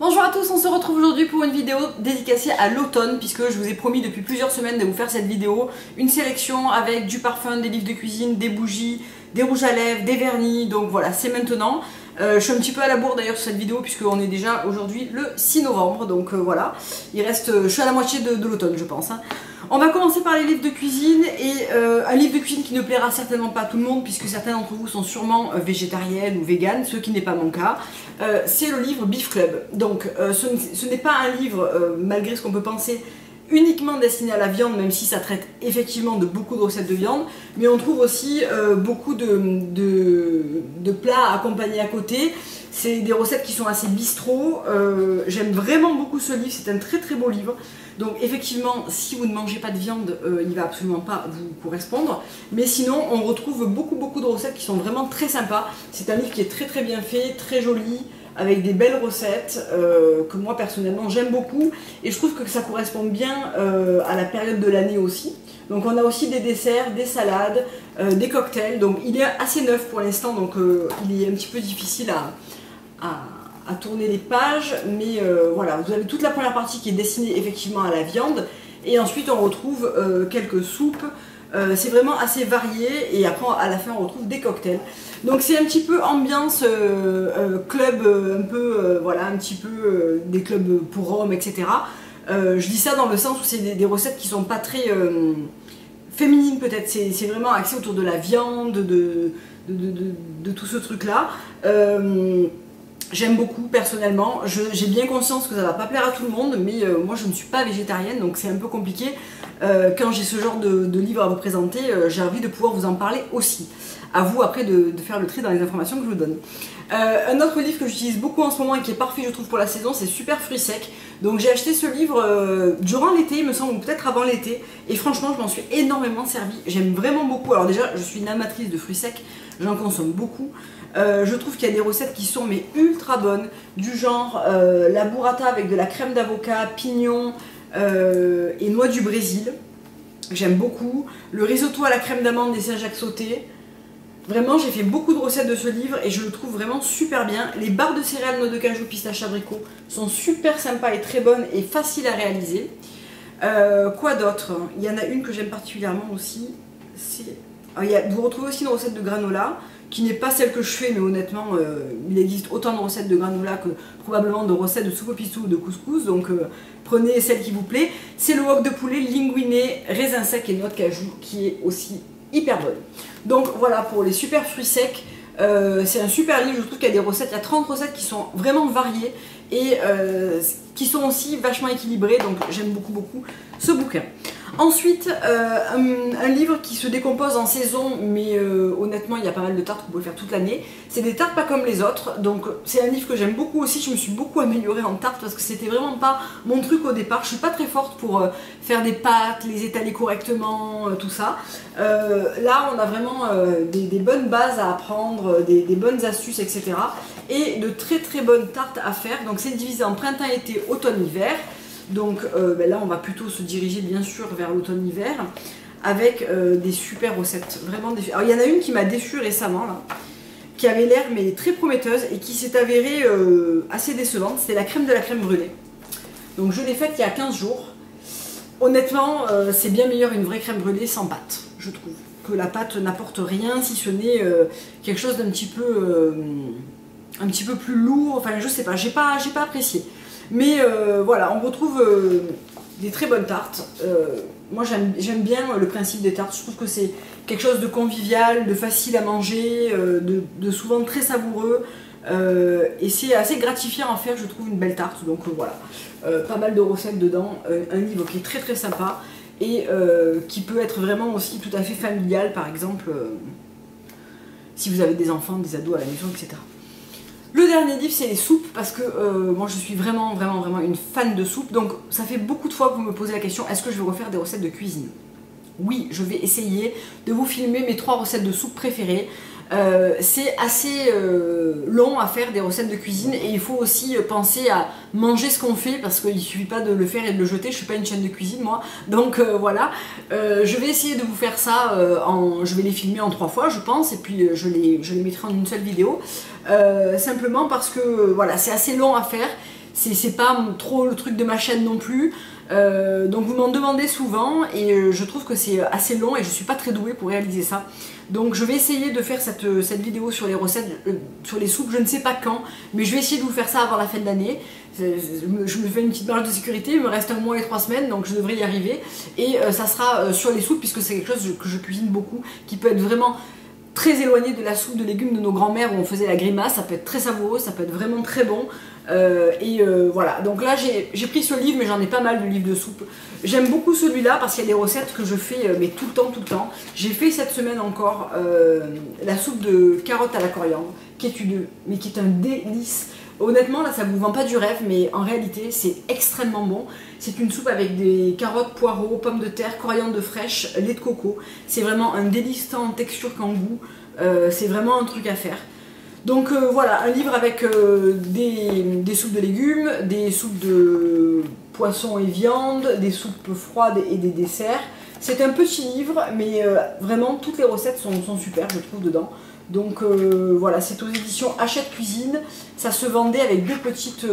Bonjour à tous, on se retrouve aujourd'hui pour une vidéo dédicacée à l'automne puisque je vous ai promis depuis plusieurs semaines de vous faire cette vidéo, une sélection avec du parfum, des livres de cuisine, des bougies, des rouges à lèvres, des vernis, donc voilà, c'est maintenant. Je suis un petit peu à la bourre d'ailleurs sur cette vidéo puisqu'on est déjà aujourd'hui le 6 novembre, donc voilà, je suis à la moitié de l'automne je pense. On va commencer par les livres de cuisine et un livre de cuisine qui ne plaira certainement pas à tout le monde puisque certains d'entre vous sont sûrement végétariennes ou véganes, ce qui n'est pas mon cas. C'est le livre Beef Club. Donc ce n'est pas un livre, malgré ce qu'on peut penser, uniquement destiné à la viande, même si ça traite effectivement de beaucoup de recettes de viande, mais on trouve aussi beaucoup de plats accompagnés à côté. C'est des recettes qui sont assez bistrot. J'aime vraiment beaucoup ce livre, c'est un très très beau livre. Donc effectivement, si vous ne mangez pas de viande, il va absolument pas vous correspondre. Mais sinon, on retrouve beaucoup de recettes qui sont vraiment très sympas. C'est un livre qui est très très bien fait, très joli, avec des belles recettes que moi personnellement j'aime beaucoup. Et je trouve que ça correspond bien à la période de l'année aussi. Donc on a aussi des desserts, des salades, des cocktails. Donc il est assez neuf pour l'instant, donc il est un petit peu difficile à tourner les pages, mais voilà, vous avez toute la première partie qui est destinée effectivement à la viande, et ensuite on retrouve quelques soupes, c'est vraiment assez varié, et après à la fin on retrouve des cocktails. Donc c'est un petit peu ambiance club, un peu, voilà, un petit peu des clubs pour hommes, etc. Je dis ça dans le sens où c'est des recettes qui sont pas très féminines peut-être, c'est vraiment axé autour de la viande, de tout ce truc-là. J'aime beaucoup personnellement, j'ai bien conscience que ça va pas plaire à tout le monde, mais moi je ne suis pas végétarienne, donc c'est un peu compliqué. Quand j'ai ce genre de livre à vous présenter, j'ai envie de pouvoir vous en parler aussi. À vous après de faire le tri dans les informations que je vous donne. Un autre livre que j'utilise beaucoup en ce moment et qui est parfait je trouve pour la saison, c'est Super Fruits Secs. Donc j'ai acheté ce livre durant l'été il me semble, ou peut-être avant l'été, et franchement je m'en suis énormément servi. J'aime vraiment beaucoup. Alors déjà je suis une amatrice de fruits secs, j'en consomme beaucoup. Je trouve qu'il y a des recettes qui sont mais ultra bonnes, du genre la burrata avec de la crème d'avocat, pignon et noix du Brésil. J'aime beaucoup. Le risotto à la crème d'amande des Saint-Jacques sauté. Vraiment, j'ai fait beaucoup de recettes de ce livre et je le trouve vraiment super bien. Les barres de céréales, noix de cajou, pistache, abricot sont super sympas et très bonnes et faciles à réaliser. Quoi d'autre? Il y en a une que j'aime particulièrement aussi. Vous retrouvez aussi une recette de granola qui n'est pas celle que je fais, mais honnêtement, il existe autant de recettes de granola que probablement de recettes de soupe au pistou ou de couscous, donc prenez celle qui vous plaît. C'est le wok de poulet linguiné, raisin sec et noix de cajou qui est aussi hyper bonne. Donc voilà pour les super fruits secs, c'est un super livre, je trouve qu'il y a des recettes, il y a 30 recettes qui sont vraiment variées et qui sont aussi vachement équilibrées, donc j'aime beaucoup ce bouquin. Ensuite, un livre qui se décompose en saison, mais honnêtement il y a pas mal de tartes que vous pouvez faire toute l'année. C'est des tartes pas comme les autres, donc c'est un livre que j'aime beaucoup aussi. Je me suis beaucoup améliorée en tarte parce que c'était vraiment pas mon truc au départ. Je suis pas très forte pour faire des pâtes, les étaler correctement, tout ça. Là on a vraiment des bonnes bases à apprendre, des bonnes astuces, etc. Et de très bonnes tartes à faire. Donc c'est divisé en printemps, été, automne, hiver. Donc là on va plutôt se diriger bien sûr vers l'automne-hiver avec des super recettes, vraiment des... Alors il y en a une qui m'a déçue récemment là, qui avait l'air mais très prometteuse et qui s'est avérée assez décevante. C'était la crème de la crème brûlée. Donc je l'ai faite il y a 15 jours. Honnêtement c'est bien meilleur une vraie crème brûlée sans pâte, je trouve. Que la pâte n'apporte rien si ce n'est quelque chose d'un petit peu plus lourd, enfin je sais pas, j'ai pas apprécié. Mais voilà, on retrouve des très bonnes tartes. Moi j'aime bien le principe des tartes, je trouve que c'est quelque chose de convivial, de facile à manger, de souvent très savoureux. Et c'est assez gratifiant à faire, je trouve, une belle tarte. Donc voilà, pas mal de recettes dedans, un livre qui est très sympa et qui peut être vraiment aussi tout à fait familial, par exemple, si vous avez des enfants, des ados à la maison, etc. Le dernier livre c'est les soupes parce que moi je suis vraiment une fan de soupe. Donc ça fait beaucoup de fois que vous me posez la question, est-ce que je vais refaire des recettes de cuisine? Oui, je vais essayer de vous filmer mes 3 recettes de soupe préférées. C'est assez long à faire des recettes de cuisine et il faut aussi penser à manger ce qu'on fait parce qu'il ne suffit pas de le faire et de le jeter. Je ne suis pas une chaîne de cuisine moi, donc voilà. Je vais essayer de vous faire ça, je vais les filmer en 3 fois je pense et puis je les mettrai en une seule vidéo simplement parce que voilà, c'est assez long à faire. c'est pas trop le truc de ma chaîne non plus. Donc vous m'en demandez souvent et je trouve que c'est assez long et je suis pas très douée pour réaliser ça. Donc je vais essayer de faire cette vidéo sur les recettes, sur les soupes, je ne sais pas quand, mais je vais essayer de vous faire ça avant la fin de l'année. Je me fais une petite marge de sécurité, il me reste 1 mois et 3 semaines, donc je devrais y arriver. Et ça sera sur les soupes, puisque c'est quelque chose que je cuisine beaucoup, qui peut être vraiment très éloigné de la soupe de légumes de nos grands-mères où on faisait la grimace. Ça peut être très savoureux, ça peut être vraiment très bon. Voilà, donc là j'ai pris ce livre, mais j'en ai pas mal de livres de soupe. J'aime beaucoup celui-là parce qu'il y a des recettes que je fais mais tout le temps. J'ai fait cette semaine encore la soupe de carottes à la coriandre, qui est un délice. Honnêtement là ça vous vend pas du rêve, mais en réalité c'est extrêmement bon. C'est une soupe avec des carottes, poireaux, pommes de terre, coriandre fraîche, lait de coco. C'est vraiment un délice tant en texture qu'en goût. C'est vraiment un truc à faire. Donc voilà, un livre avec des soupes de légumes, des soupes de poissons et viande, des soupes froides et des desserts. C'est un petit livre, mais vraiment toutes les recettes sont super, je trouve, dedans. Donc voilà, c'est aux éditions Hachette Cuisine. Ça se vendait avec deux petites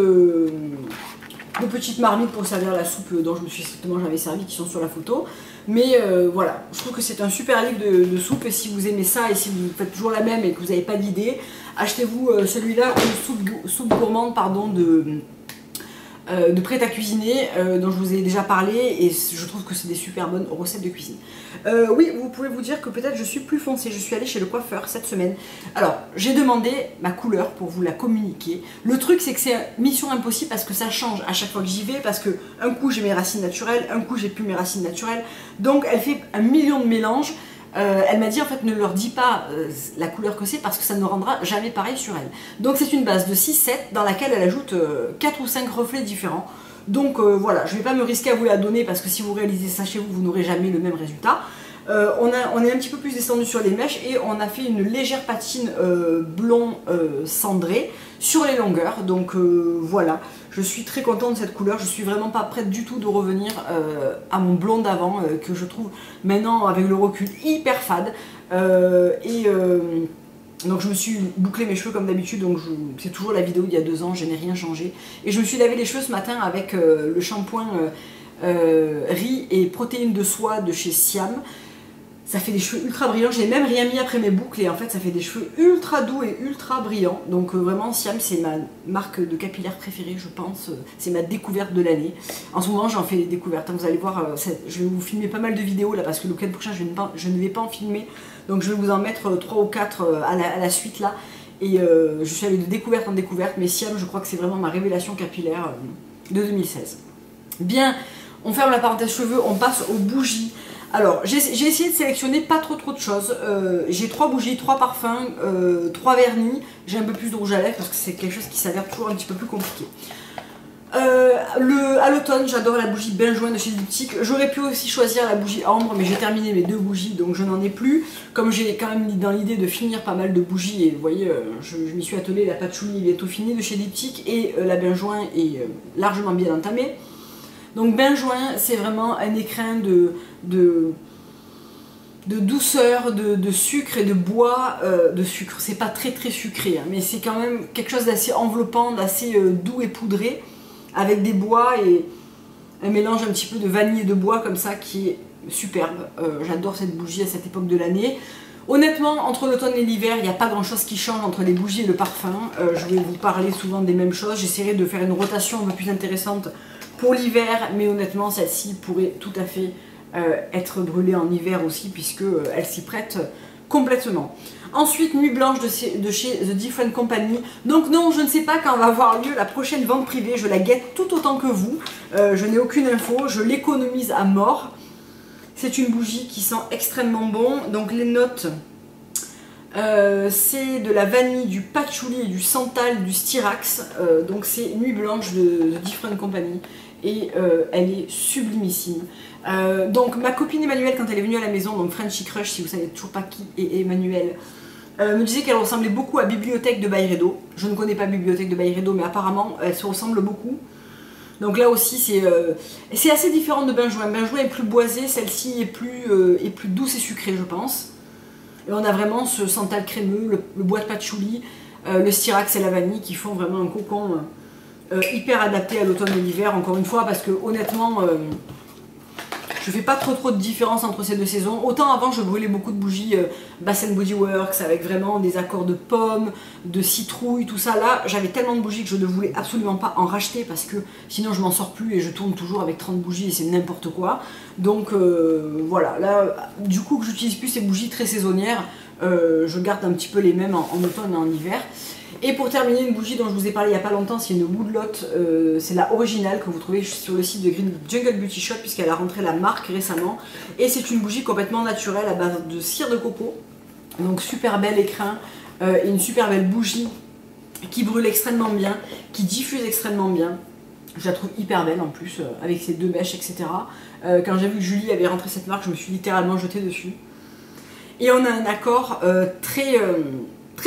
marmites pour servir la soupe dont je me suis strictement jamais servi, qui sont sur la photo. Mais voilà, je trouve que c'est un super livre de soupe, et si vous aimez ça et si vous faites toujours la même et que vous n'avez pas d'idée, achetez-vous celui-là, ou soupe gourmande pardon, de prêt à cuisiner, dont je vous ai déjà parlé, et je trouve que c'est des super bonnes recettes de cuisine. Oui, vous pouvez vous dire que peut-être je suis plus foncée. Je suis allée chez le coiffeur cette semaine. Alors, j'ai demandé ma couleur pour vous la communiquer. Le truc, c'est que c'est mission impossible parce que ça change à chaque fois que j'y vais, parce que un coup j'ai mes racines naturelles, un coup j'ai plus mes racines naturelles. Donc elle fait 1 million de mélanges. Elle m'a dit en fait ne leur dis pas la couleur que c'est parce que ça ne rendra jamais pareil sur elle. Donc c'est une base de 6-7 dans laquelle elle ajoute 4 ou 5 reflets différents. Donc voilà, je ne vais pas me risquer à vous la donner parce que si vous réalisez ça chez vous, vous n'aurez jamais le même résultat. On est un petit peu plus descendu sur les mèches et on a fait une légère patine blond cendré sur les longueurs. Donc voilà, je suis très contente de cette couleur. Je suis vraiment pas prête du tout de revenir à mon blond d'avant que je trouve maintenant avec le recul hyper fade. Donc je me suis bouclé mes cheveux comme d'habitude, donc c'est toujours la vidéo d'il y a 2 ans, je n'ai rien changé. Et je me suis lavé les cheveux ce matin avec le shampoing riz et protéines de soie de chez Siam. Ça fait des cheveux ultra brillants, j'ai même rien mis après mes boucles et en fait ça fait des cheveux ultra doux et ultra brillants. Donc vraiment Siam c'est ma marque de capillaire préférée je pense, c'est ma découverte de l'année. En ce moment j'en fais des découvertes, vous allez voir, je vais vous filmer pas mal de vidéos là parce que le week-end prochain je ne vais pas en filmer. Donc je vais vous en mettre 3 ou 4 à la suite là. Et je suis allée de découverte en découverte, mais Siam je crois que c'est vraiment ma révélation capillaire de 2016. Bien, on ferme la parenthèse cheveux, on passe aux bougies. Alors, j'ai essayé de sélectionner pas trop de choses. J'ai 3 bougies, 3 parfums, 3 vernis. J'ai un peu plus de rouge à lèvres parce que c'est quelque chose qui s'avère toujours un petit peu plus compliqué. À l'automne, j'adore la bougie Benjoin de chez Diptyque. J'aurais pu aussi choisir la bougie ambre, mais j'ai terminé mes 2 bougies, donc je n'en ai plus. Comme j'ai quand même dans l'idée de finir pas mal de bougies, et vous voyez, je m'y suis attelée, la patchouli est bientôt finie de chez Diptyque, et la Benjoin est largement bien entamée. Donc Benjoin, c'est vraiment un écrin de douceur, de sucre et de bois. De sucre, c'est pas très sucré, hein, mais c'est quand même quelque chose d'assez enveloppant, d'assez doux et poudré, avec des bois et un mélange un petit peu de vanille et de bois comme ça qui est superbe. J'adore cette bougie à cette époque de l'année. Honnêtement, entre l'automne et l'hiver, il n'y a pas grand chose qui change entre les bougies et le parfum. Je vais vous parler souvent des mêmes choses. J'essaierai de faire une rotation un peu plus intéressante pour l'hiver, mais honnêtement, celle-ci pourrait tout à fait être brûlée en hiver aussi, puisque elle s'y prête complètement. Ensuite, Nuit Blanche de chez The Different Company. Donc non, je ne sais pas quand va avoir lieu la prochaine vente privée. Je la guette tout autant que vous. Je n'ai aucune info. Je l'économise à mort. C'est une bougie qui sent extrêmement bon. Donc les notes, c'est de la vanille, du patchouli et du santal, du styrax. Donc c'est Nuit Blanche de The Different Company. Et elle est sublimissime. Donc ma copine Emmanuelle, quand elle est venue à la maison, donc Frenchy Crush, si vous savez toujours pas qui est Emmanuelle, me disait qu'elle ressemblait beaucoup à Bibliothèque de Byredo. Je ne connais pas Bibliothèque de Byredo, mais apparemment elle se ressemble beaucoup. Donc là aussi c'est assez différent de Benjoin. Benjoin est plus boisé, celle-ci est plus douce et sucrée je pense. Et on a vraiment ce santal crémeux, le bois de patchouli, le styrax et la vanille qui font vraiment un cocon hyper adapté à l'automne et l'hiver, encore une fois, parce que honnêtement, je fais pas trop de différence entre ces deux saisons. Autant avant, je brûlais beaucoup de bougies Bath & Body Works avec vraiment des accords de pommes, de citrouille, tout ça. Là, j'avais tellement de bougies que je ne voulais absolument pas en racheter parce que sinon je m'en sors plus et je tourne toujours avec 30 bougies et c'est n'importe quoi. Donc voilà, là, du coup que j'utilise plus ces bougies très saisonnières, je garde un petit peu les mêmes en automne et en hiver. Et pour terminer, une bougie dont je vous ai parlé il n'y a pas longtemps, c'est une Woodlot, c'est la originale que vous trouvez sur le site de Green Jungle Beauty Shop puisqu'elle a rentré la marque récemment. Et c'est une bougie complètement naturelle à base de cire de coco, donc super bel écrin et une super belle bougie qui brûle extrêmement bien, qui diffuse extrêmement bien. Je la trouve hyper belle en plus, avec ses deux mèches, etc. Quand j'ai vu que Julie avait rentré cette marque, je me suis littéralement jetée dessus. Et on a un accord très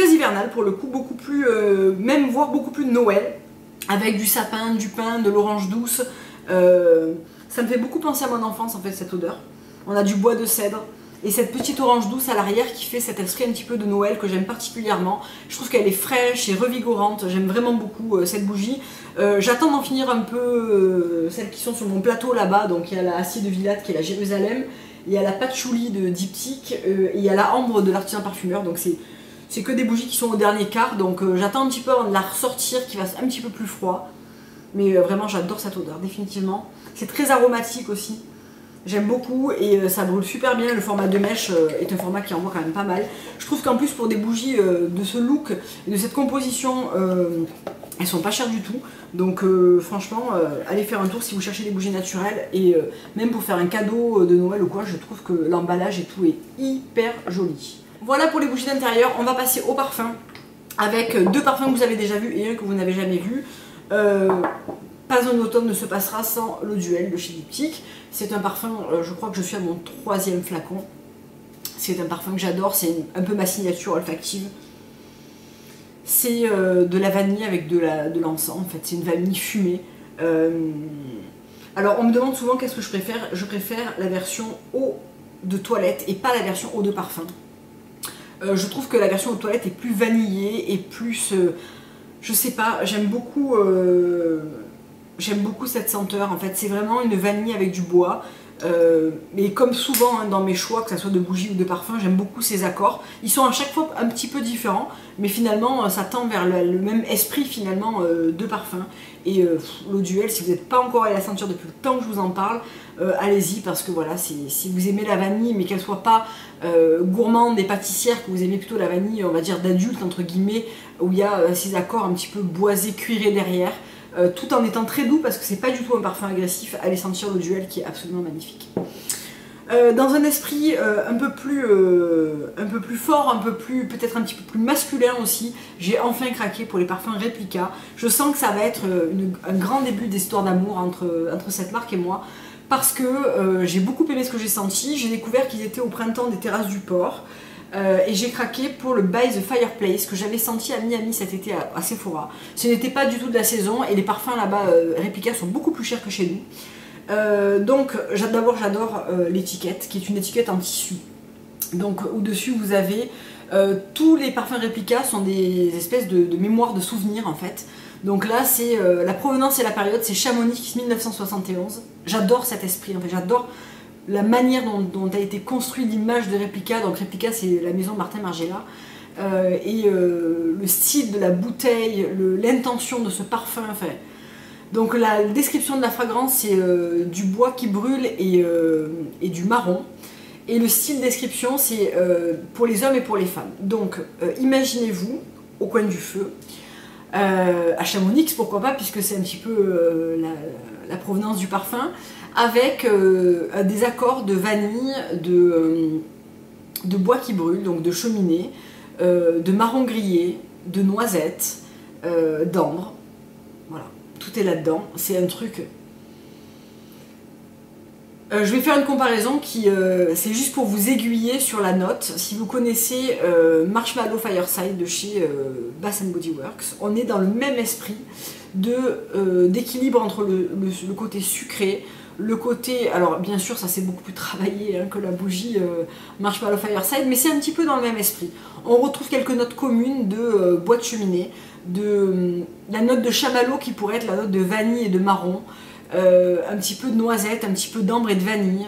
hivernal pour le coup, beaucoup plus, même voire beaucoup plus de Noël, avec du sapin, du pin, de l'orange douce. Ça me fait beaucoup penser à mon enfance en fait cette odeur. On a du bois de cèdre et cette petite orange douce à l'arrière qui fait cet esprit un petit peu de Noël que j'aime particulièrement. Je trouve qu'elle est fraîche et revigorante, j'aime vraiment beaucoup cette bougie. J'attends d'en finir un peu celles qui sont sur mon plateau là-bas, donc il y a la Acier de Villate qui est la Jérusalem, il y a la Patchouli de Diptyque et il y a la Ambre de l'Artisan Parfumeur, donc c'est que des bougies qui sont au dernier quart, donc j'attends un petit peu avant de la ressortir, qui fasse un petit peu plus froid. Mais vraiment j'adore cette odeur, définitivement. C'est très aromatique aussi, j'aime beaucoup et ça brûle super bien. Le format de mèche est un format qui envoie quand même pas mal. Je trouve qu'en plus pour des bougies de ce look et de cette composition, elles sont pas chères du tout. Donc franchement, allez faire un tour si vous cherchez des bougies naturelles. Et même pour faire un cadeau de Noël ou quoi, je trouve que l'emballage et tout est hyper joli. Voilà pour les bougies d'intérieur, on va passer au parfum avec deux parfums que vous avez déjà vus et un que vous n'avez jamais vu. Pas un automne ne se passera sans le Duel de chez Diptyque. C'est un parfum, je crois que je suis à mon 3e flacon. C'est un parfum que j'adore, c'est un peu ma signature olfactive. C'est de la vanille avec de l'encens, en fait, c'est une vanille fumée. Alors on me demande souvent qu'est-ce que je préfère. Je préfère la version eau de toilette et pas la version eau de parfum. Je trouve que la version aux toilettes est plus vanillée et plus... je sais pas, j'aime beaucoup cette senteur en fait. C'est vraiment une vanille avec du bois. Mais comme souvent hein, dans mes choix, que ce soit de bougies ou de parfums, j'aime beaucoup ces accords. Ils sont à chaque fois un petit peu différents, mais finalement ça tend vers le même esprit finalement de parfum. Et le Duel, si vous n'êtes pas encore allé la sentir depuis le temps que je vous en parle, allez-y parce que voilà, si vous aimez la vanille mais qu'elle soit pas gourmande et pâtissière, que vous aimez plutôt la vanille, on va dire d'adulte entre guillemets, où il y a ces accords un petit peu boisés, cuirés derrière, tout en étant très doux parce que c'est pas du tout un parfum agressif, allez sentir le Duel qui est absolument magnifique. Dans un esprit un peu plus fort, peut-être un petit peu plus masculin aussi, j'ai enfin craqué pour les parfums Replica. Je sens que ça va être un grand début d'histoire d'amour entre cette marque et moi, parce que j'ai beaucoup aimé ce que j'ai senti. J'ai découvert qu'ils étaient au printemps des Terrasses du Port, et j'ai craqué pour le By the Fireplace que j'avais senti à Miami cet été à Sephora. Ce n'était pas du tout de la saison et les parfums là-bas Replica sont beaucoup plus chers que chez nous. Donc d'abord j'adore l'étiquette qui est une étiquette en tissu. Donc au-dessus vous avez tous les parfums Replica sont des espèces de mémoires de souvenirs en fait. Donc là c'est la provenance et la période, c'est Chamonix 1971. J'adore cet esprit en fait, j'adore la manière dont a été construite l'image de Replica. Donc Replica c'est la maison Martin Margiela. Le style de la bouteille, l'intention de ce parfum, enfin, donc la description de la fragrance c'est du bois qui brûle et du marron. Et le style description c'est pour les hommes et pour les femmes. Donc imaginez-vous au coin du feu, à Chamonix pourquoi pas puisque c'est un petit peu la provenance du parfum, avec des accords de vanille, de bois qui brûle, donc de cheminée, de marron grillé, de noisettes, d'ambre. Voilà. Tout est là-dedans, c'est un truc... je vais faire une comparaison qui, c'est juste pour vous aiguiller sur la note. Si vous connaissez Marshmallow Fireside de chez Bath & Body Works, on est dans le même esprit d'équilibre entre le côté sucré, le côté... Alors bien sûr ça c'est beaucoup plus travaillé hein, que la bougie Marshmallow Fireside, mais c'est un petit peu dans le même esprit. On retrouve quelques notes communes de bois de cheminée, la note de chamallow qui pourrait être la note de vanille et de marron, un petit peu de noisette, un petit peu d'ambre et de vanille.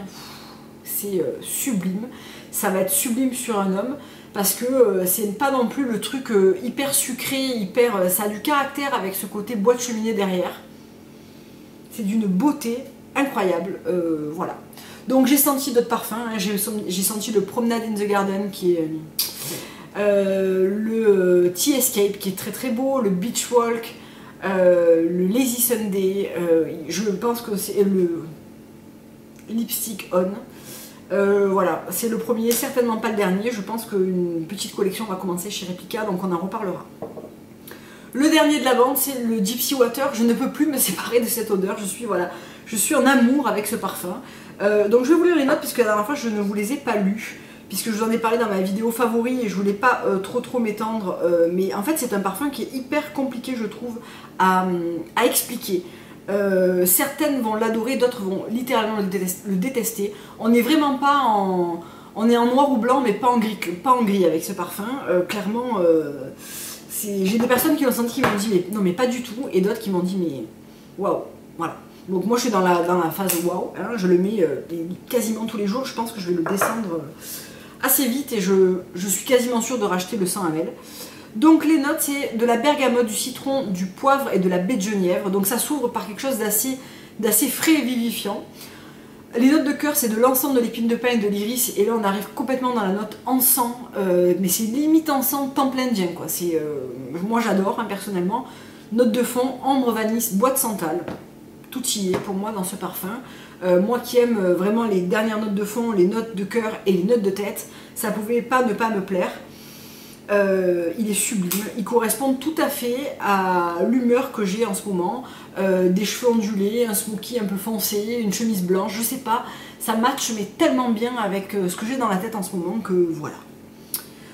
C'est sublime, ça va être sublime sur un homme parce que c'est pas non plus le truc hyper sucré, ça a du caractère avec ce côté bois de cheminée derrière. C'est d'une beauté incroyable, voilà. Donc j'ai senti d'autres parfums, hein. J'ai senti le Promenade in the Garden qui est le Tea Escape qui est très très beau, le Beach Walk, le Lazy Sunday, je pense que c'est le Lipstick On. Voilà, c'est le premier, certainement pas le dernier. Je pense qu'une petite collection va commencer chez Replica, donc on en reparlera. Le dernier de la bande, c'est le Gypsy Water. Je ne peux plus me séparer de cette odeur. Je suis en amour avec ce parfum. Donc je vais vous lire les notes, puisque la dernière fois je ne vous les ai pas lues, puisque je vous en ai parlé dans ma vidéo favori et je voulais pas trop m'étendre. Mais en fait, c'est un parfum qui est hyper compliqué, je trouve, à expliquer. Certaines vont l'adorer, d'autres vont littéralement le détester. On n'est vraiment pas en... On est en noir ou blanc, mais pas en gris avec ce parfum. Clairement, j'ai des personnes qui l'ont senti, qui m'ont dit mais, non mais pas du tout, et d'autres qui m'ont dit mais waouh, voilà. Donc moi je suis dans la phase waouh, hein, je le mets quasiment tous les jours, je pense que je vais le descendre assez vite et je suis quasiment sûre de racheter le 100 ml. Donc les notes, c'est de la bergamote, du citron, du poivre et de la baie de genièvre. Donc ça s'ouvre par quelque chose d'assez frais et vivifiant. Les notes de cœur, c'est de l'encens, de l'épine de pin et de l'iris. Et là, on arrive complètement dans la note encens. Mais c'est limite encens temple indien, quoi. Moi, j'adore, hein, personnellement. Note de fond, ambre, vanille, bois de santal. Tout y est pour moi dans ce parfum. Moi qui aime vraiment les dernières notes de fond, les notes de cœur et les notes de tête, ça pouvait pas ne pas me plaire. Il est sublime, il correspond tout à fait à l'humeur que j'ai en ce moment, des cheveux ondulés, un smoky un peu foncé, une chemise blanche, je sais pas, ça match mais tellement bien avec ce que j'ai dans la tête en ce moment que voilà.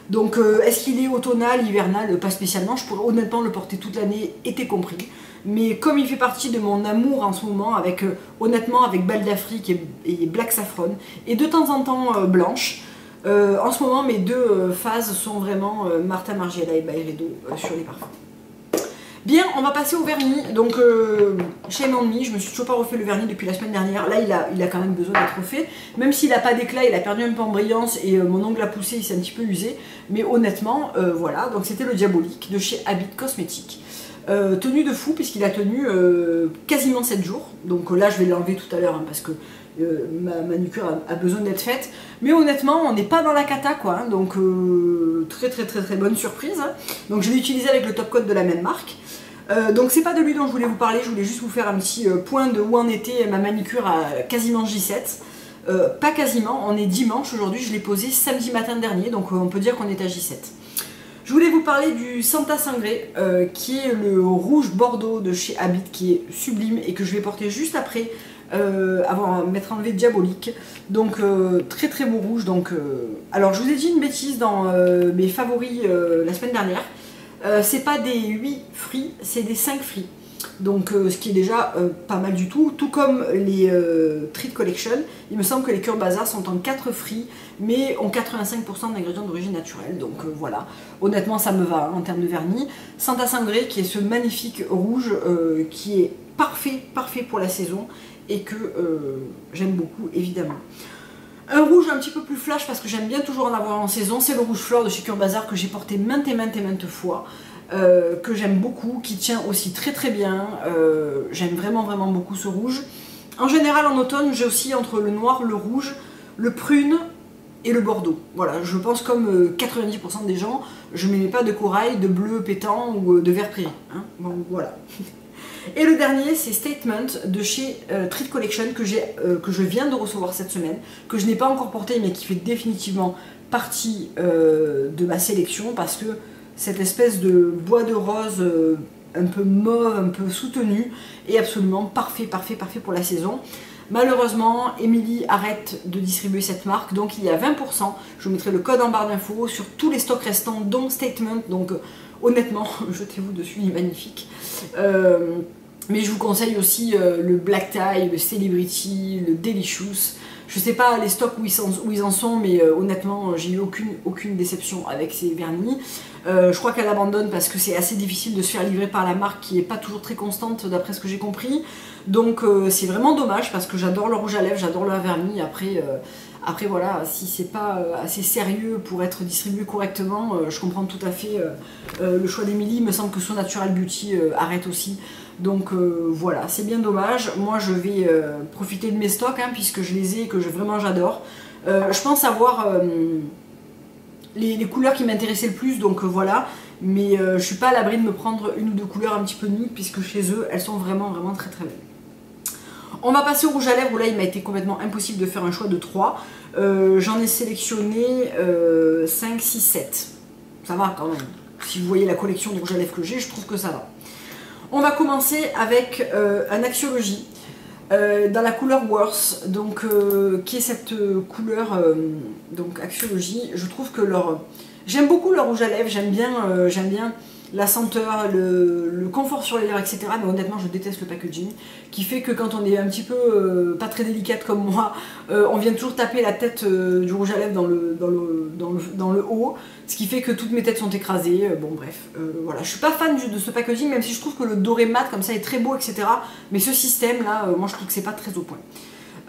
Donc est-ce qu'il est automnal, hivernal? Pas spécialement, je pourrais honnêtement le porter toute l'année, été compris, mais comme il fait partie de mon amour en ce moment, honnêtement avec Belle d'Afrique et Black Saffron, et de temps en temps Blanche. En ce moment, mes deux phases sont vraiment Martha Margiela et Byredo sur les parfums. Bien, on va passer au vernis. Donc, shame on me, je me suis toujours pas refait le vernis depuis la semaine dernière. Là, il a quand même besoin d'être refait. Même s'il n'a pas d'éclat, il a perdu un peu en brillance et mon ongle a poussé, il s'est un petit peu usé. Mais honnêtement, voilà. Donc, c'était le Diabolique de chez Habit Cosmetics. Tenu de fou, puisqu'il a tenu quasiment 7 jours. Donc là, je vais l'enlever tout à l'heure, hein, parce que ma manucure a besoin d'être faite. Mais honnêtement, on n'est pas dans la cata, quoi. Hein, donc très bonne surprise. Hein. Donc je l'ai utilisé avec le top coat de la même marque. Donc c'est pas de lui dont je voulais vous parler, je voulais juste vous faire un petit point de où en était ma manucure à quasiment J7. Pas quasiment, on est dimanche aujourd'hui, je l'ai posé samedi matin dernier, donc on peut dire qu'on est à J7. Je voulais vous parler du Santa Sangré, qui est le rouge bordeaux de chez Habit, qui est sublime et que je vais porter juste après, avant de m'être enlevé Diabolique. Donc très beau rouge. Donc, alors je vous ai dit une bêtise dans mes favoris la semaine dernière. C'est pas des 8 fruits, c'est des 5 fruits. Donc ce qui est déjà pas mal du tout. Tout comme les Treat Collection, il me semble que les Cure Bazar sont en 4 fruits, mais ont 85% d'ingrédients d'origine naturelle. Donc voilà, honnêtement ça me va, hein, en termes de vernis. Santa Sangré qui est ce magnifique rouge qui est parfait pour la saison et que j'aime beaucoup évidemment. Un rouge un petit peu plus flash parce que j'aime bien toujours en avoir en saison, c'est le rouge fleur de chez Cure Bazar que j'ai porté maintes fois, que j'aime beaucoup, qui tient aussi très bien, j'aime vraiment beaucoup ce rouge. En général en automne j'ai aussi entre le noir, le rouge, le prune et le bordeaux. Voilà, je pense comme 90% des gens, je ne mets pas de corail, de bleu pétant ou de vert prairie. Hein. Bon voilà. Et le dernier, c'est Statement de chez Treat Collection que je viens de recevoir cette semaine, que je n'ai pas encore porté mais qui fait définitivement partie de ma sélection parce que cette espèce de bois de rose un peu mauve, un peu soutenu est absolument parfait pour la saison. Malheureusement, Emily arrête de distribuer cette marque, donc il y a 20%. Je vous mettrai le code en barre d'infos sur tous les stocks restants, dont Statement. Donc honnêtement, jetez-vous dessus, il est magnifique. Mais je vous conseille aussi le Black Tie, le Celebrity, le Delicious. Je sais pas les stocks où ils en sont, mais honnêtement, j'ai eu aucune déception avec ces vernis. Je crois qu'elle abandonne parce que c'est assez difficile de se faire livrer par la marque qui est pas toujours très constante d'après ce que j'ai compris. Donc c'est vraiment dommage parce que j'adore le rouge à lèvres, j'adore le vernis. Après voilà, si c'est pas assez sérieux pour être distribué correctement, je comprends tout à fait le choix d'Emily. Il me semble que So Natural Beauty arrête aussi. Donc voilà, c'est bien dommage. Moi je vais profiter de mes stocks hein, puisque je les ai et que vraiment j'adore. Je pense avoir les couleurs qui m'intéressaient le plus, donc voilà. Mais je suis pas à l'abri de me prendre une ou deux couleurs un petit peu nude puisque chez eux elles sont vraiment très belles. On va passer au rouge à lèvres où là il m'a été complètement impossible de faire un choix de 3. J'en ai sélectionné 5, 6, 7. Ça va quand même. Si vous voyez la collection de rouge à lèvres que j'ai, je trouve que ça va. On va commencer avec un Axiologie dans la couleur Worth, donc, qui est cette couleur donc Axiologie. Je trouve que j'aime beaucoup leur rouge à lèvres, j'aime bien la senteur, le confort sur les lèvres, etc. Mais honnêtement, je déteste le packaging, qui fait que quand on est un petit peu pas très délicate comme moi, on vient toujours taper la tête du rouge à lèvres dans le haut, ce qui fait que toutes mes têtes sont écrasées. Bon bref, voilà. Je suis pas fan de ce packaging, même si je trouve que le doré mat comme ça est très beau, etc. Mais ce système là, moi je trouve que c'est pas très au point.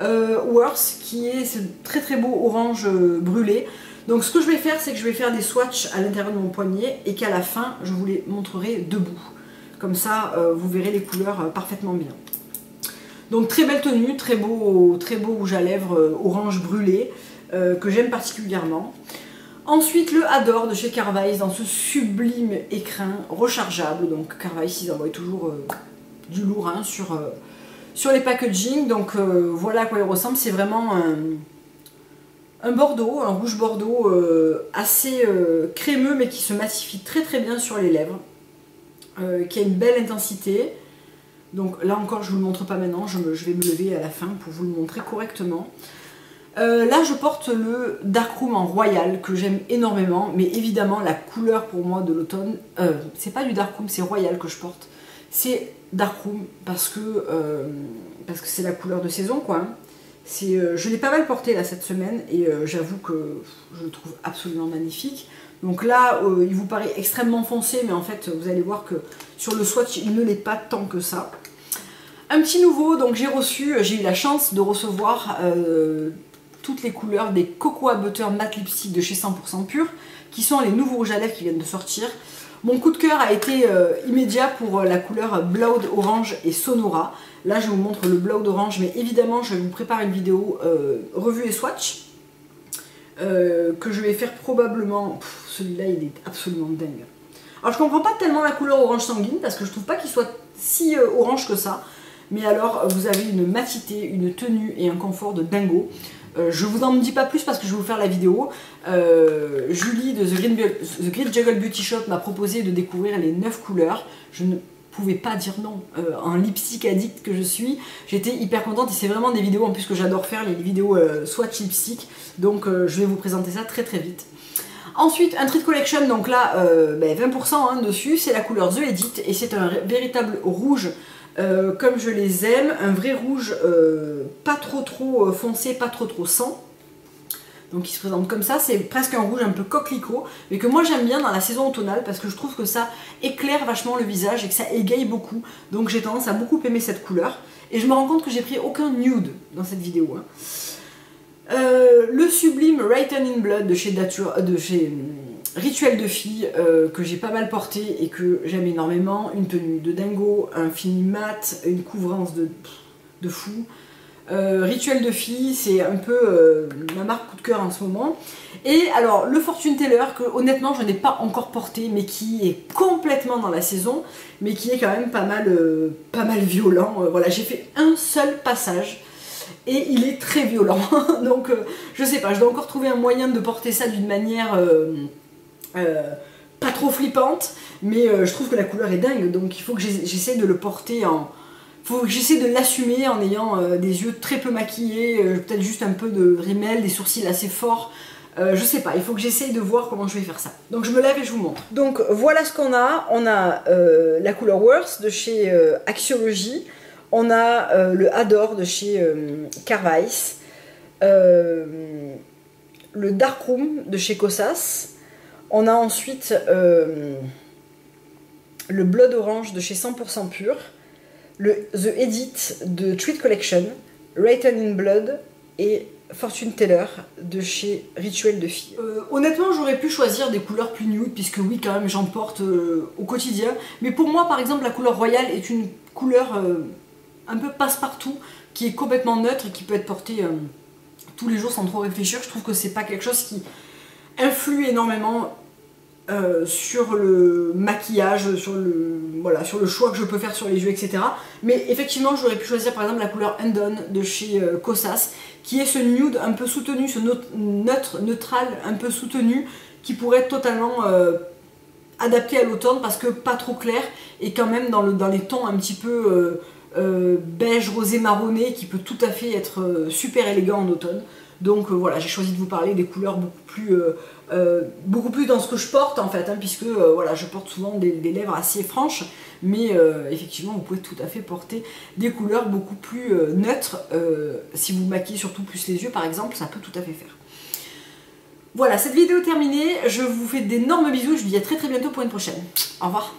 Worth, qui est ce très beau orange brûlé. Donc ce que je vais faire, c'est que je vais faire des swatchs à l'intérieur de mon poignet et qu'à la fin, je vous les montrerai debout. Comme ça, vous verrez les couleurs parfaitement bien. Donc très belle tenue, très beau rouge à lèvres orange brûlé, que j'aime particulièrement. Ensuite, le Adore de chez Carvice dans ce sublime écrin rechargeable. Donc Carvice, ils envoient toujours du lourd hein, sur les packaging. Donc voilà à quoi il ressemble. C'est vraiment un bordeaux, un rouge bordeaux assez crémeux mais qui se massifie très bien sur les lèvres, qui a une belle intensité. Donc là encore je vous le montre pas maintenant, je vais me lever à la fin pour vous le montrer correctement. Là je porte le Darkroom en Royal que j'aime énormément, mais évidemment la couleur pour moi de l'automne, c'est pas du Darkroom, c'est Royal que je porte. C'est Darkroom parce que c'est la couleur de saison quoi. Je l'ai pas mal porté là cette semaine et j'avoue que je le trouve absolument magnifique. Donc là, il vous paraît extrêmement foncé, mais en fait, vous allez voir que sur le swatch, il ne l'est pas tant que ça. Un petit nouveau, donc j'ai eu la chance de recevoir toutes les couleurs des Cocoa Butter Matte Lipstick de chez 100% Pur, qui sont les nouveaux rouges à lèvres qui viennent de sortir. Mon coup de cœur a été immédiat pour la couleur Blood Orange et Sonora. Là, je vous montre le Blood Orange, mais évidemment, je vais vous préparer une vidéo revue et swatch que je vais faire probablement. Celui-là, il est absolument dingue. Alors, je comprends pas tellement la couleur orange sanguine parce que je trouve pas qu'il soit si orange que ça. Mais alors, vous avez une matité, une tenue et un confort de dingo. Je vous en dis pas plus parce que je vais vous faire la vidéo. Julie de The Green Juggle Beauty Shop m'a proposé de découvrir les 9 couleurs. Je ne pouvais pas dire non. En lipstick addict que je suis, j'étais hyper contente et c'est vraiment des vidéos en plus que j'adore faire, les vidéos swatch lipstick. Donc je vais vous présenter ça très vite. Ensuite, un Treat Collection, donc là 20% hein, dessus, c'est la couleur The Edit et c'est un véritable rouge. Comme je les aime, un vrai rouge pas trop foncé, pas trop sang. Donc il se présente comme ça, c'est presque un rouge un peu coquelicot, mais que moi j'aime bien dans la saison automnale parce que je trouve que ça éclaire vachement le visage et que ça égaye beaucoup. Donc j'ai tendance à beaucoup aimer cette couleur. Et je me rends compte que j'ai pris aucun nude dans cette vidéo. Hein. Le sublime Written in Blood de chez Rituel de Fille, que j'ai pas mal porté et que j'aime énormément. Une tenue de dingo, un fini mat, une couvrance de fou. Rituel de Fille, c'est un peu ma marque coup de cœur en ce moment. Et alors, le Fortune Teller, que honnêtement je n'ai pas encore porté, mais qui est complètement dans la saison, mais qui est quand même pas mal violent. Voilà, j'ai fait un seul passage. Et il est très violent, donc je sais pas, je dois encore trouver un moyen de porter ça d'une manière pas trop flippante, mais je trouve que la couleur est dingue, donc il faut que j'essaie de le porter faut que j'essaie de l'assumer en ayant des yeux très peu maquillés, peut-être juste un peu de rímel, des sourcils assez forts, je sais pas, il faut que j'essaye de voir comment je vais faire ça. Donc je me lève et je vous montre. Donc voilà ce qu'on a, on a la couleur Worth de chez Axiologie. On a le Adore de chez Carvice. le Dark Room de chez Kosas. On a ensuite le Blood Orange de chez 100% Pur, le The Edit de Treat Collection, Written in Blood et Fortune Teller de chez Rituel de Filles. Honnêtement, j'aurais pu choisir des couleurs plus nude, puisque oui, quand même, j'en porte au quotidien. Mais pour moi, par exemple, la couleur royale est une couleur un peu passe-partout, qui est complètement neutre et qui peut être portée tous les jours sans trop réfléchir. Je trouve que c'est pas quelque chose qui influe énormément sur le maquillage, sur le choix que je peux faire sur les yeux, etc. Mais effectivement, j'aurais pu choisir par exemple la couleur Undone de chez Kosas, qui est ce nude un peu soutenu, ce neutral un peu soutenu, qui pourrait être totalement adapté à l'automne, parce que pas trop clair, et quand même dans les tons un petit peu beige, rosé, marronné, qui peut tout à fait être super élégant en automne. Donc voilà, j'ai choisi de vous parler des couleurs beaucoup plus dans ce que je porte en fait, hein, puisque voilà, je porte souvent des lèvres assez franches, mais effectivement vous pouvez tout à fait porter des couleurs beaucoup plus neutres, si vous maquillez surtout plus les yeux par exemple, ça peut tout à fait faire. Voilà, cette vidéo est terminée, je vous fais d'énormes bisous, je vous dis à très bientôt pour une prochaine. Au revoir.